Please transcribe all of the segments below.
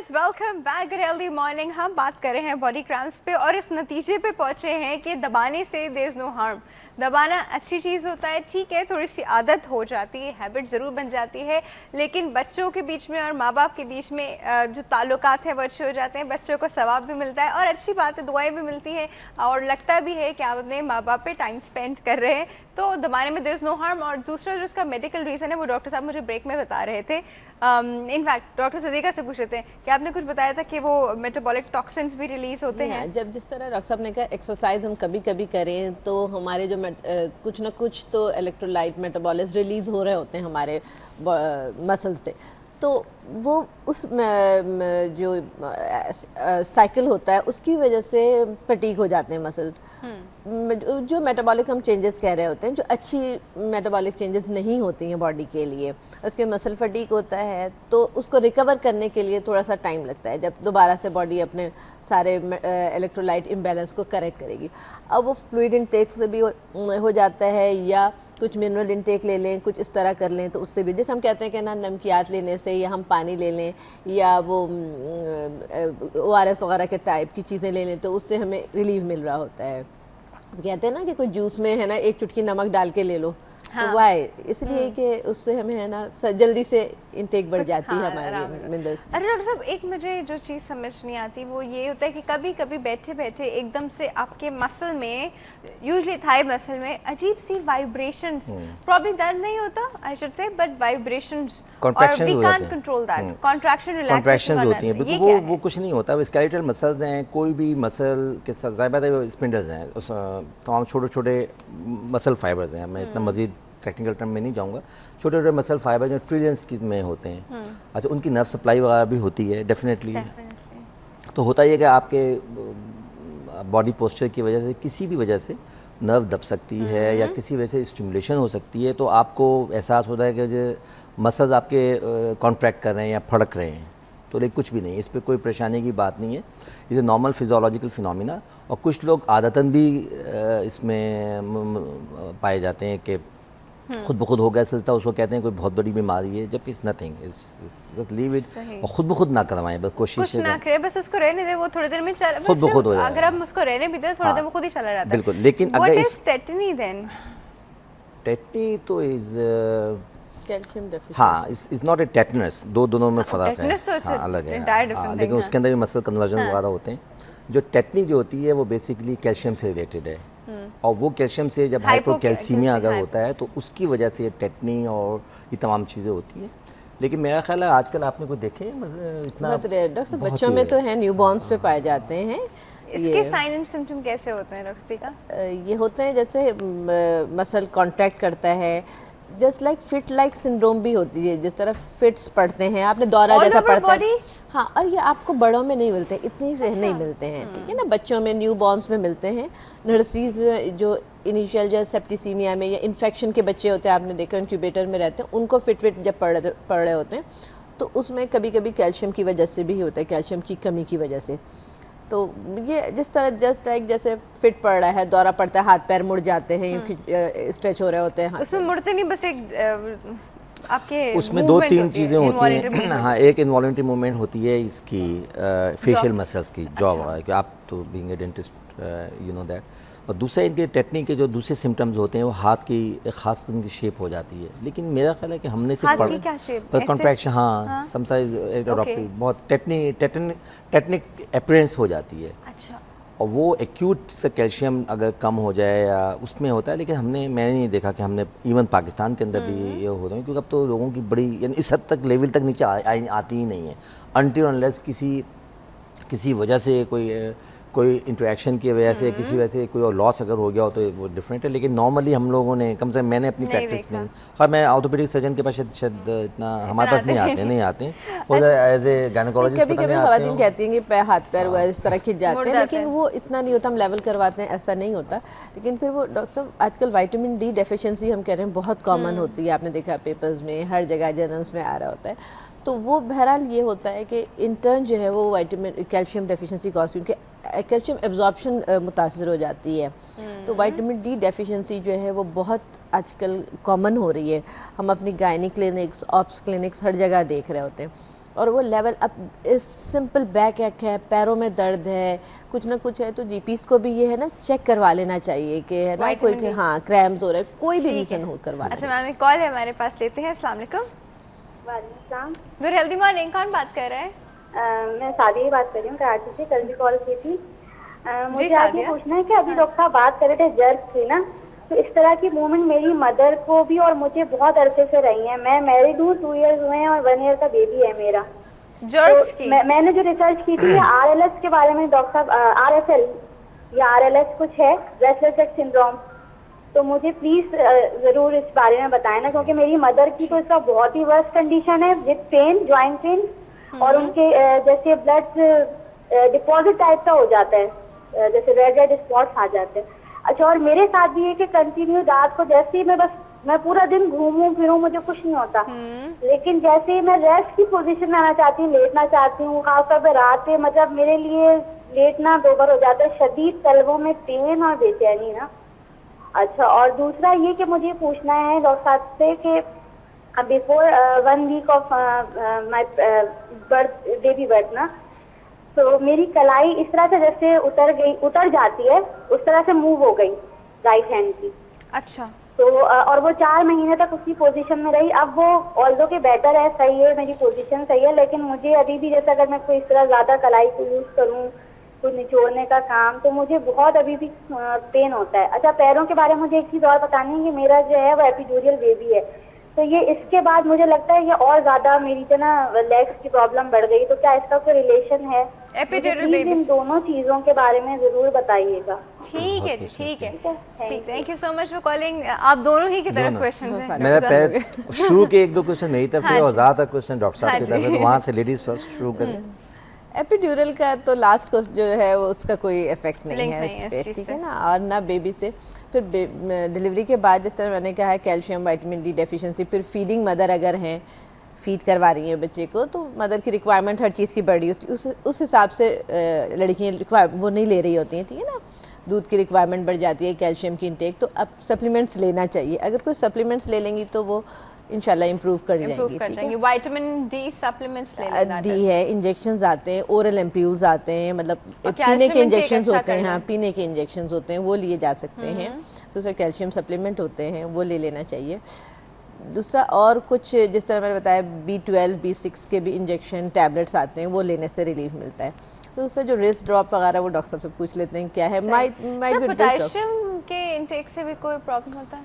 Viewers, welcome back healthy morning. हम बात कर रहे हैं बॉडी क्रैम्प्स पे और इस नतीजे पे पहुंचे हैं कि दबाने से देयर इज नो हार्म। दबाना अच्छी चीज़ होता है, ठीक है, थोड़ी सी आदत हो जाती है, हैबिट ज़रूर बन जाती है, लेकिन बच्चों के बीच में और माँ बाप के बीच में जो ताल्लुकात हैं वो अच्छे हो जाते हैं। बच्चों को सवाब भी मिलता है और अच्छी बात है, दुआएं भी मिलती हैं और लगता भी है कि आप अपने माँ बाप पे टाइम स्पेंड कर रहे हैं। तो दबाने में देयर इज नो हार्म। और दूसरा जो इसका मेडिकल रीज़न है वो डॉक्टर साहब मुझे ब्रेक में बता रहे थे। इनफैक्ट डॉक्टर सदीका से पूछे थे कि आपने कुछ बताया था कि वो मेटाबॉलिक टॉक्सिन्स भी रिलीज होते हैं। जब जिस तरह डॉक्टर साहब ने कहा एक्सरसाइज हम कभी कभी करें तो हमारे जो कुछ ना कुछ तो इलेक्ट्रोलाइट मेटाबॉलिज्म रिलीज हो रहे होते हैं हमारे मसल्स से, तो वो उस जो साइकिल होता है उसकी वजह से फटीग हो जाते हैं मसल्स। जो मेटाबॉलिक हम चेंजेस कह रहे होते हैं, जो अच्छी मेटाबॉलिक चेंजेस नहीं होती हैं बॉडी के लिए, उसके मसल फटीग होता है, तो उसको रिकवर करने के लिए थोड़ा सा टाइम लगता है जब दोबारा से बॉडी अपने सारे इलेक्ट्रोलाइट इम्बैलेंस को करेक्ट करेगी। अब वो फ्लूइड इनटेक से भी हो जाता है या कुछ मिनरल इनटेक ले लें, कुछ इस तरह कर लें, तो उससे भी, जैसे हम कहते हैं कि ना नमकियात लेने से या हम पानी ले लें या वो ORS वगैरह के टाइप की चीज़ें ले लें तो उससे हमें रिलीफ मिल रहा होता है। कहते हैं ना कि कोई जूस में है ना एक चुटकी नमक डाल के ले लो, हाँ। तो वाई इसलिए कि उससे हमें है ना जल्दी से इंटेक बढ़ जाती है हमारी मिनरल्स। अरे डॉक्टर साहब, एक मुझे जो चीज़ समझ नहीं आती वो ये होता है कि कभी कभी बैठे बैठे एकदम से आपके मसल में, यूजुअली थाई मसल में अजीब सी वाइब्रेशंस, प्रॉब्ली दर्द नहीं होता I should say, but vibrations, contraction हो जाते हैं, कंट्रोल दैट कॉन्ट्रैक्शन रिलैक्सेशन होती हैं। बिल्कुल वो कुछ नहीं होता, वो स्केलेटल मसल्स हैं। कोई भी मसल के साथ ज़्यादा स्पिंडल्स हैं, उस तमाम छोटे छोटे मसल फाइबर्स हैं। मैं इतना मजीद टेक्निकल टर्म में नहीं जाऊँगा। छोटे छोटे मसल फाइबर जो ट्रिलियंस की में होते हैं, अच्छा उनकी नर्व सप्लाई वगैरह भी होती है डेफिनेटली। तो होता ही है कि आपके बॉडी पोस्चर की वजह से, किसी भी वजह से नर्व दब सकती है या किसी वजह से स्टिमुलेशन हो सकती है, तो आपको एहसास होता है कि जो मसल्स आपके कॉन्ट्रैक्ट कर रहे हैं या फड़क रहे हैं। तो लेकिन कुछ भी नहीं, इस पर कोई परेशानी की बात नहीं है, इसे नॉर्मल फिजियोलॉजिकल फिनोमिना। और कुछ लोग आदतन भी इसमें पाए जाते हैं कि खुद ब खुद हो गया सिलता, उसको कहते हैं कोई बहुत बड़ी बीमारी है, जबकि it's nothing, just leave it. और खुद ब खुद ना करवाएं, बस कोशिश ना करें, बस उसको रहने दें, वो थोड़ी देर में चल खुद ब खुद हो जाएगा। अगर हम उसको रहने भी दें थोड़ी देर में खुद ही चला जाता है। बिल्कुल। लेकिन अगर इस टेटनी देन, टेटनी तो इज कैल्शियम डेफिशिएंसी, हाँ, इज नॉट ए टेटनस। दोनों में फ़र्क है, हाँ अलग है, लेकिन उसके अंदर भी मसल कन्वर्जन वगैरह होते हैं। जो टेटनी जो होती है वो बेसिकली कैल्शियम से रिलेटेड है, और वो कैल्शियम से जब हाइपोकैल्सीमिया अगर होता है तो उसकी वजह से ये टेटनी और ये तमाम चीज़ें होती हैं। लेकिन मेरा ख्याल है आजकल आपने कोई देखे इतना डॉक्टर साहब बच्चों में तो है, न्यूबॉर्न्स पे पाए जाते हैं। इसके साइन एंड सिम्टम कैसे होते हैं डॉक्टर का? ये होते हैं जैसे मसल कॉन्ट्रैक्ट करता है, just like fit like syndrome भी होती है, जिस तरह फिट्स पड़ते हैं, आपने दौरा जैसा पड़ता है, हाँ। और ये आपको बड़ों में नहीं मिलते, इतने ही नहीं मिलते हैं, ठीक है ना, बच्चों में, न्यू बॉर्न्स में मिलते हैं। नर्सरीज में जो इनिशियल जो सेप्टिसीमिया में या इन्फेक्शन के बच्चे होते हैं, आपने देखा इंक्यूबेटर में रहते हैं, उनको फिट जब पड़ रहे होते हैं तो उसमें कभी कभी कैल्शियम की वजह से भी होता है, कैल्शियम की कमी की वजह से। तो ये जिस तरह जस्ट लाइक जैसे फिट पड़ रहा है, दौरा पड़ता है, हाथ पैर मुड़ जाते हैं, स्ट्रेच हो रहे होते हैं। उसमें मुड़ते नहीं, बस एक आपके उसमें दो तीन चीज़ें होती हैं। हाँ, एक इनवॉलंटरी मूवमेंट होती है इसकी फेशियल मसल्स की, जॉ वगैरह की, आप तो being a dentist you know that. और दूसरा इनके टेटनी के जो दूसरे सिम्टम्स होते हैं वो हाथ की एक खास किस्म की शेप हो जाती है। लेकिन मेरा ख्याल है कि हमने सिर्फ पढ़ा कॉन्ट्रैक्शन, हाँ समसाइज बहुत टेक्निक अपीयरेंस हो जाती है। अच्छा। और वो एक्यूट से कैल्शियम अगर कम हो जाए या उसमें होता है, लेकिन मैंने नहीं देखा कि हमने इवन पाकिस्तान के अंदर भी ये होता है, क्योंकि अब तो लोगों की बड़ी यानी इस हद तक लेवल तक नीचे आती ही नहीं है, अनटिल अनलेस किसी वजह से कोई इंटरेक्शन की वजह से, किसी वजह से कोई और लॉस अगर हो गया हो तो वो डिफरेंट है। लेकिन नॉर्मली हम लोगों ने, कम से कम मैंने अपनी प्रैक्टिस में, हाँ मैं ऑर्थोपेडिक सर्जन के पास शायद इतना हमारे पास नहीं आते हैं, और एज ए गायनेकोलॉजिस्ट कभी कभी खवातीन कहती हैं कि हाथ पैर हुआ इस तरह खिंच जाते हैं, लेकिन वो इतना नहीं होता, हम लेवल करवाते हैं, ऐसा नहीं होता। लेकिन फिर वो डॉक्टर साहब आजकल विटामिन डी डेफिशिएंसी हम कह रहे हैं बहुत कॉमन होती है, आपने देखा पेपर्स में, हर जगह जर्नल्स में आ रहा होता है। तो वो बहरहाल ये होता है कि इंटर्न जो है वो विटामिन कैल्शियम डेफिशिएंसी कॉज, क्योंकि कैल्शियम एब्जॉर्प्शन मुतासर हो जाती है, तो विटामिन डी डेफिशिएंसी जो है वो बहुत आजकल कॉमन हो रही है। हम अपनी गायनी क्लिनिक्स, ऑप्स क्लिनिक्स हर जगह देख रहे होते हैं। और वो लेवल अब सिंपल बैक एक है, पैरों में दर्द है, कुछ ना कुछ है, तो जीपीस को भी ये है ना चेक करवा लेना चाहिए कि है ना कोई Vitamin D। हाँ क्रैम्स हो रहे हैं, कोई भी ठीक रीज़न है। हो करवा अच्छा लेना। मैम, एक कॉल है हमारे पास, लेते हैं। अस्सलाम वालेकुम। वालेकुम। नूर हेल्दी मॉर्निंग, कौन बात कर रहा है? मैं सादिया बात कर रही हूँ कराची से, कल भी कॉल की थी। मुझे आज ये सादिया। पूछना है कि अभी डॉक्टर साहब बात कर रहे थे जर्क की ना, तो इस तरह की मूवमेंट मेरी मदर को भी और मुझे बहुत अरसे से रही है। मैं मैरिड हूँ, 2 इयर्स हुए हैं और 1 ईयर का बेबी है मेरा। जर्क्स तो की? मैंने जो रिसर्च की थी RLS के बारे में, डॉक्टर साहब RFL या RLS कुछ है, रेस्टलेस सिंड्रोम, तो मुझे प्लीज जरूर इस बारे में बताएं ना, क्योंकि मेरी मदर की तो इसका बहुत ही वर्स्ट कंडीशन है विद पेन, ज्वाइंट पेन, और उनके जैसे ब्लड डिपॉजिट टाइप का हो जाता है, जैसे रेड रेड स्पॉट्स आ जाते हैं। अच्छा, और मेरे साथ भी है कि कंटिन्यू रात को जैसे ही मैं पूरा दिन घूमूं फिरूं मुझे कुछ नहीं होता, लेकिन जैसे ही मैं रेस्ट की पोजीशन में आना चाहती हूँ, लेटना चाहती हूँ, खासतौर पर रात में, मतलब मेरे लिए लेटना दोबार हो जाता है, शदीद तलवों में पेन और बेचैनी ना। अच्छा, और दूसरा ये कि मुझे पूछना है डॉक्टर साहब से कि before 1 week of my baby birth ना, तो मेरी कलाई इस तरह से जैसे उतर जाती है, उस तरह से मूव हो गई राइट हैंड की। अच्छा। तो और वो 4 महीने तक उसी पोजीशन में रही। अब वो ऑल्दो के बेटर है, सही है, मेरी पोजीशन सही है, लेकिन मुझे अभी भी जैसे अगर मैं कोई इस तरह ज्यादा कलाई को यूज करूँ, कुछ निचोड़ने का काम, तो मुझे बहुत अभी भी पेन होता है। अच्छा, पैरों के बारे में मुझे एक चीज और बतानी है कि मेरा जो है वो एपिड्यूरल बेबी है, तो ये इसके बाद मुझे लगता है ये और ज्यादा मेरी जो ना लेग्स की प्रॉब्लम बढ़ गई, तो क्या इसका कोई रिलेशन है? एपिड्यूरल मुझे प्लीज बेबी इन दोनों चीजों के बारे में जरूर बताइएगा। ठीक है जी, ठीक है। Thank thank you so much for calling. आप दोनों ही की तरफ दोनों। क्वेश्चन है। मेरा पहले शुरू के 1-2 क्वेश्चन मेरी तरफ थे हाँ और जी। ज़्यादातर क्वेश्चन डॉक्टर साहब हाँ की जी। तरफ है, तो वहाँ से लेडीज़ फर्स्ट शुरू करें। एपिड्यूरल का तो लास्ट को जो है वो उसका कोई इफेक्ट नहीं लिंक है नहीं है इस इस पे, चीज़ ठीक से। है ना। और ना बेबी से फिर डिलीवरी के बाद जिस तरह मैंने कहा है कैल्शियम विटामिन डी डेफिशिएंसी, फिर फीडिंग मदर अगर हैं, फीड करवा रही हैं बच्चे को, तो मदर की रिक्वायरमेंट हर चीज़ की बढ़ी होती है, उस हिसाब से लड़कियाँ वो नहीं ले रही होती हैं, ठीक है ना। दूध की रिक्वायरमेंट बढ़ जाती है, कैल्शियम की इंटेक, तो अब सप्लीमेंट्स लेना चाहिए। अगर कोई सप्लीमेंट्स ले लेंगी तो वो इंशाल्लाह इम्प्रूव कर इम्प्रूव जाएंगी, कर ठीक जाएंगे। है। विटामिन डी सप्लीमेंट्स ले लेना। डी है, इंजेक्शंस आते हैं, ओरल एम्प्यूल्स आते हैं, मतलब और पीने calcium के intake इंजेक्शंस अच्छा होते हैं, करना हाँ है। पीने के इंजेक्शंस होते हैं, वो लिए जा सकते हैं। तो उससे कैल्शियम सप्लीमेंट होते हैं, वो ले लेना चाहिए। दूसरा और कुछ जिस तरह मैंने बताया B12 B6 के भी इंजेक्शन टैबलेट्स आते हैं, वो लेने से रिलीफ मिलता है। तो उससे जो रिस्ट ड्रॉप वगैरह वो डॉक्टर साहब से पूछ लेते हैं क्या है। माइट बी पोटेशियम के इंटेक से भी कोई प्रॉब्लम होता है?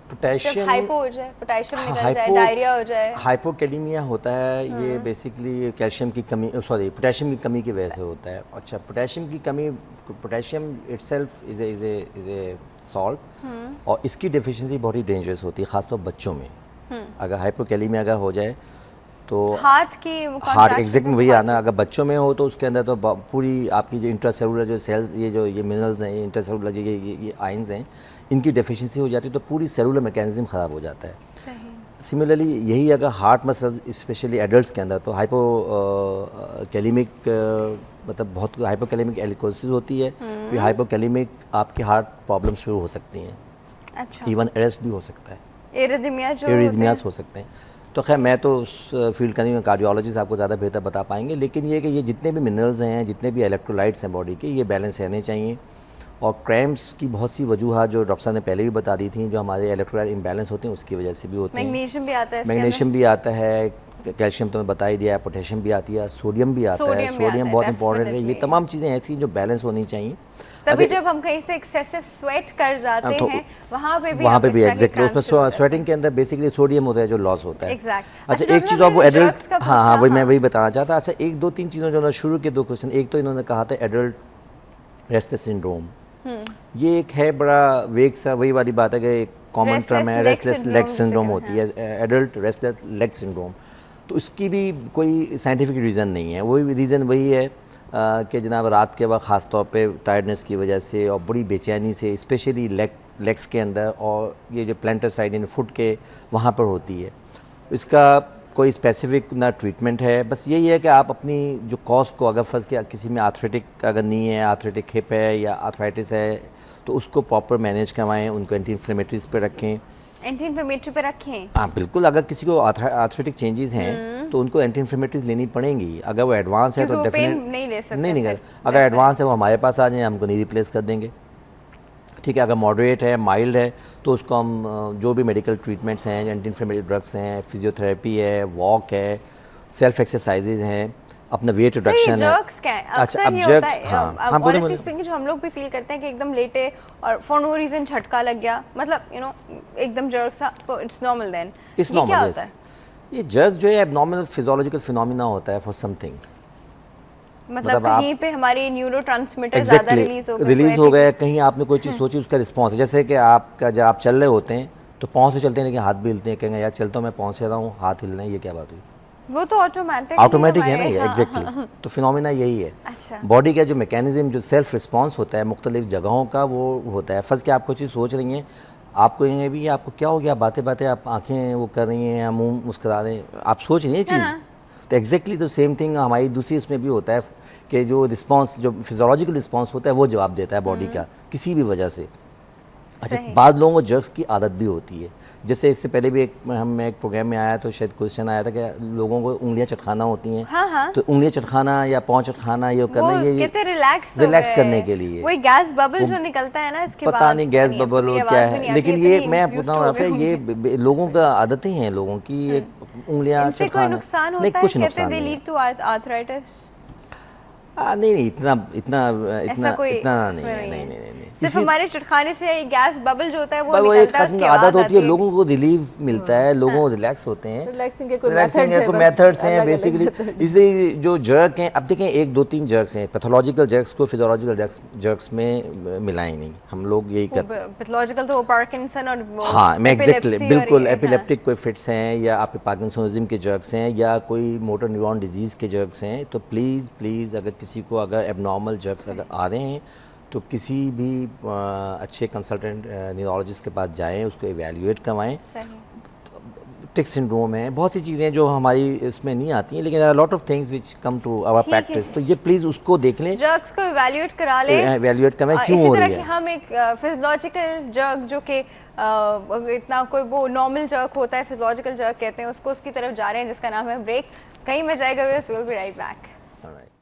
जब पोटेशियम हाइपो हो जाए, पोटेशियम निकल जाए, डायरिया हो जाए। हाइपोकैलेमिया होता है, ये बेसिकली कैल्शियम की कमी, सॉरी पोटेशियम की कमी की वजह से होता है। अच्छा, पोटेशियम की कमी, potassium itself is a salt, और इसकी डेफिशिएंसी बहुत ही डेंजरस होती है, खासतौर बच्चों में। अगर हाइपोकैलेमिया अगर हो जाए तो हार्ट की हार्ट एग्जैक्ट में वही आना, अगर बच्चों में हो तो उसके अंदर तो पूरी आपकी जो इंट्रासेलुलर जो सेल्स, ये मिनरल्स हैं, इंट्रासेलुलर जो ये आयंस हैं, इनकी डेफिशिएंसी हो जाती है, तो पूरी सेलुलर मैकेनिज्म ख़राब हो जाता है। सही। सिमिलरली यही अगर हार्ट मसल्स स्पेशली एडल्ट्स के अंदर, तो हाइपोकैलेमिक मतलब बहुत हाइपोकैलेमिक एलिकोसिस होती है, फिर हाइपोकैलेमिक आपकी हार्ट प्रॉब्लम शुरू हो सकती हैं, अच्छा। इवन अरेस्ट भी हो सकता है, एरिथमिया जो एरिथमियास हो सकते हैं। तो खैर मैं तो उस फील्ड का नहीं हूँ, कार्डियोलॉजिस्ट आपको ज़्यादा बेहतर बता पाएंगे, लेकिन ये कि ये जितने भी मिनरल्स हैं, जितने भी इलेक्ट्रोलाइट्स हैं बॉडी के, ये बैलेंस रहने चाहिए। और क्रैम्प्स की बहुत सी वजूहत जो डॉक्टर साहब ने पहले भी बता दी थी, जो हमारे इलेक्ट्रोलाइट इम्बैलेंस होते हैं उसकी वजह से भी होते हैं। मैग्नीशियम भी आता है इसके मैग्नीशियम भी आता है, कैल्शियम तो मैं बता ही दिया है, पोटेशियम भी आती है, सोडियम भी आता है। सोडियम भी आता सोडियम है, बहुत इंपॉर्टेंट है। ये definitely। तमाम चीज़ें ऐसी हैं जो बैलेंस होनी चाहिए। तभी जब हम कहीं से एक्सेसिव स्वेट कर जाते तो हैं वहाँ पे भी एग्जैक्टली उसमें स्वेटिंग के अंदर बेसिकली सोडियम होता है जो लॉस होता है। Exact। अच्छा, अच्छा, एक चीज़ और वो डॉक्टर एडल्ट, drugs का हाँ पूछा, मैं वही बताना चाहता। अच्छा, 1-2-3 चीज़ों जो ना शुरू के 2 क्वेश्चन, एक तो इन्होंने कहा था एडल्ट रेस्टलेस सिंड्रोम, ये एक है बड़ा वेग सा, वही वाली बात है कि एक कॉमन टर्म है, रेस्टलेस लेग सिंड्रोम होती है, एडल्ट रेस्टलेस लेग सिंड्रोम। तो इसकी भी कोई साइंटिफिक रीज़न नहीं है, वही रीज़न वही है कि जनाब रात के वक्त ख़ास तौर पे टायर्डनेस की वजह से और बड़ी बेचैनी से, स्पेशली लेग्स के अंदर, और ये जो प्लांटर साइड इन फुट के वहाँ पर होती है। इसका कोई स्पेसिफिक ना ट्रीटमेंट है, बस यही है कि आप अपनी जो कॉज को, अगर फर्ज के किसी में आर्थरेटिक अगर नी है, आर्थरेटिक हिप है या आर्थराइटिस है, तो उसको प्रॉपर मैनेज करवाएं, उनको एंटी इन्फ्लेमेटरीज पे रखें। एंटी इन्फ्लेमेटरी पे रखें। हाँ बिल्कुल, अगर किसी को आर्थराइटिक चेंजेस हैं तो उनको एंटी इन्फ्लेमेटरीज लेनी पड़ेंगी। अगर वो एडवांस है तो क्योंकि वो पेन डेफिनेट नहीं ले सकते नहीं फिर। अगर एडवांस है वो हमारे पास आ जाए, हमको नहीं रिप्लेस कर देंगे। ठीक है, अगर मॉडरेट है, माइल्ड है, तो उसको हम जो भी मेडिकल ट्रीटमेंट्स हैं, एंटी इन्फ्लेमेटरी ड्रग्स हैं, फिजियोथेरेपी है, वॉक है, सेल्फ एक्सरसाइजेज हैं, अपना वेट रिडक्शन है। जर्क्स क्या है? अच्छा, अक्सर अब ये होता jerks, है, हाँ, अब हाँ, बोलो, honestly बोलो। speaking, जो हम लोग भी फील करते हैं कि एकदम लेटे और फॉर नो रीजन झटका लग गया, मतलब एकदम जर्क सा, तो इट्स नॉर्मल देन। इट्स ये क्या नॉर्मल, होता है? ये जर्क जो है एबनॉर्मल फिजियोलॉजिकल फिनोमिना होता है फॉर समथिंग। मतलब आप कहीं पे हमारे न्यूरोट्रांसमीटर ज्यादा रिलीज हो गए, रिलीज तो हो ऐसे गए, कहीं आपने कोई चीज़ सोची उसका रिस्पॉन्स है। जैसे कि आपका जब आप चल रहे होते हैं तो पाँव से चलते हैं लेकिन हाथ भी हिलते हैं, कहेंगे यार चलता हूँ मैं पाँव से रहा हूँ, हाथ हिल रहे हैं, ये क्या बात हुई? वो तो ऑटोमेटिक ऑटोमेटिक है ना ये, एग्जैक्टली। तो फिनोमिना यही है। अच्छा। बॉडी का जो मैकेनिज्म, जो सेल्फ रिस्पॉन्स होता है मुख्तलिफ जगहों का, वो होता है। फर्स्ट कि आप कोई चीज़ सोच रही हैं, आपको कहेंगे भी आपको क्या हो गया, बातें बातें आप आंखें वो कर रही हैं या मुंह मुस्कुरा रहे हैं, आप सोच रही हैं चीज़। तो एग्जैक्टली तो सेम थिंग हमारी दूसरी उसमें भी होता है कि जो रिस्पॉन्स, जो फिजियोलॉजिकल रिस्पॉन्स होता है वो जवाब देता है बॉडी का किसी भी वजह से। अच्छा, सही। बाद लोगों को जर्क्स की आदत भी होती है। जैसे इससे पहले भी मैं एक प्रोग्राम में आया तो शायद क्वेश्चन आया था कि लोगों को उंगलियां चटखाना होती हैं। हाँ, हाँ। तो उंगलियां चटखाना या पाँव चटखाना ये करना, वो ये कहते रिलैक्स करने के लिए। वही गैस बबल जो निकलता है ना इसके बाद, पता नहीं गैस नहीं, बबल मेरी और क्या आवाज़ भी है, नहीं लेकिन आती, ये इतनी मैं used बताऊँ to आपसे, हो गई ये लोगों का आदतें हैं लोगों की, ये उंगलियां इनसे कोई चटखाना। नुकसान नहीं, होता है? कुछ कहते नुकसान दे नहीं है। Lead to arthritis? नहीं, इतना इतना ऐसा इतना कोई इतना नहीं उसमें है, नहीं नहीं है। नहीं नहीं नहीं। सिर्फ इसी- हमारे चटखाने से गैस बबल जो होता है वो पर वो एक निकलता है, किस्म उसकी की आदत आवाज़ होती है, आती लोगों को रिलीफ मिलता है, लोगों को रिलैक्स होते हैं। रिलैक्सिंग के कोई रिलैक्सिंग मेथड्स के हैं, मेथड्स हैं अलग-अलग बेसिकली। methods। इसलिए जो जर्क हैं, अब देखें 1 2 3 जर्क्स हैं, पैथोलॉजिकल जर्क्स को फिजियोलॉजिकल जर्क्स में मिलाएं नहीं, हम लोग यही करते हैं। पैथोलॉजिकल तो पार्किंसन और वो हाँ, मैं एग्जैक्टली epilepsy और बिल्कुल, ये, हाँ। एपिलेप्टिक कोई फिट्स हैं या आपके पार्किंसनिज्म के जर्क्स हैं या कोई मोटर न्यूरॉन डिजीज़ के जर्क्स हैं, तो प्लीज़ प्लीज़ अगर किसी को अगर एबनॉर्मल जर्क्स अगर आ रहे हैं तो किसी भी अच्छे कंसल्टेंट न्यूरोलॉजिस्ट के पास जाएं, उसको एवेल्युएट करवाएं। सही। टिक सिंड्रोम है, बहुत सी चीज़ें जो हमारी इसमें नहीं आती हैं, लेकिन lot of things which come to our ठीक है। प्रैक्टिस, तो ये प्लीज़ उसको देख लें, जर्क्स को इवैल्यूएट करा ले, एवेल्युएट करवाएं और क्यों इसी हो तरह रही कि है। हम एक फिजियोलॉजिकल जर्क जो कि इतना कोई वो नॉर्मल जर्क होता है, फिजियोलॉजिकल जर्क कहते हैं उसको, उसकी तरफ जा रहे हैं जिसका नाम है ब्रेक। कहीं में जाएगा, will be right back. All right.